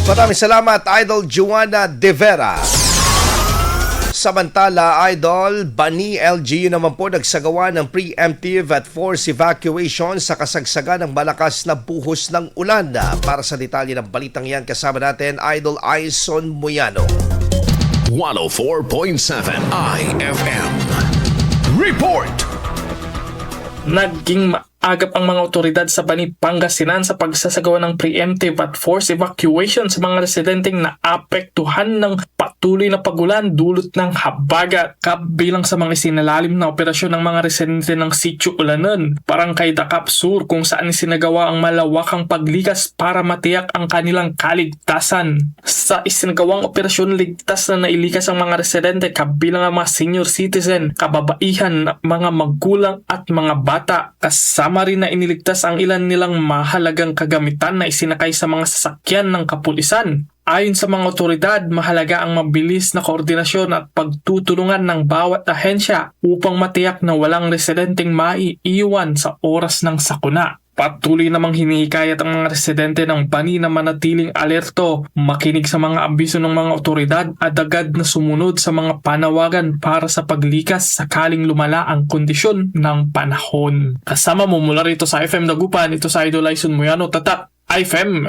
Maraming salamat, Idol Juana De Vera. Samantala, Idol, Bani LGU naman po nagsagawa ng preemptive at forced evacuation sa kasagsagan ng malakas na buhos ng ulan. Para sa detalye ng balitang yan, kasama natin, Idol Aison Moyano. 104.7 IFM Report. Naging maagap ang mga otoridad sa Bani, Pangasinan sa pagsasagawa ng preemptive at forced evacuation sa mga residenteng naapektuhan ng patuloy na pagulan dulot ng habagat. Kabilang sa mga isinalalim na operasyon ng mga residente ng Sitio Ulanon, Barangay Dakap Sur, kung saan isinagawa ang malawakang paglikas para matiyak ang kanilang kaligtasan. Sa isinagawang operasyon, ligtas na nailikas ang mga residente kabilang ang mga senior citizen, kababaihan, mga magulang at mga bata. Kasama rin na iniligtas ang ilan nilang mahalagang kagamitan na isinakay sa mga sasakyan ng kapulisan. Ayon sa mga otoridad, mahalaga ang mabilis na koordinasyon at pagtutulungan ng bawat ahensya upang matiyak na walang residenteng maiiwan sa oras ng sakuna. Patuloy namang hinihikayat ang mga residente ng Bani na manatiling alerto, makinig sa mga abiso ng mga otoridad at agad na sumunod sa mga panawagan para sa paglikas sakaling lumala ang kondisyon ng panahon. Kasama mo mula rito sa FM Dagupan, ito sa Idol Aison Moyano, Tatak IFM.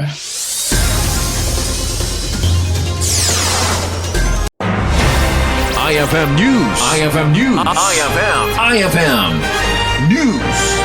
IFM News. IFM News. IFM News.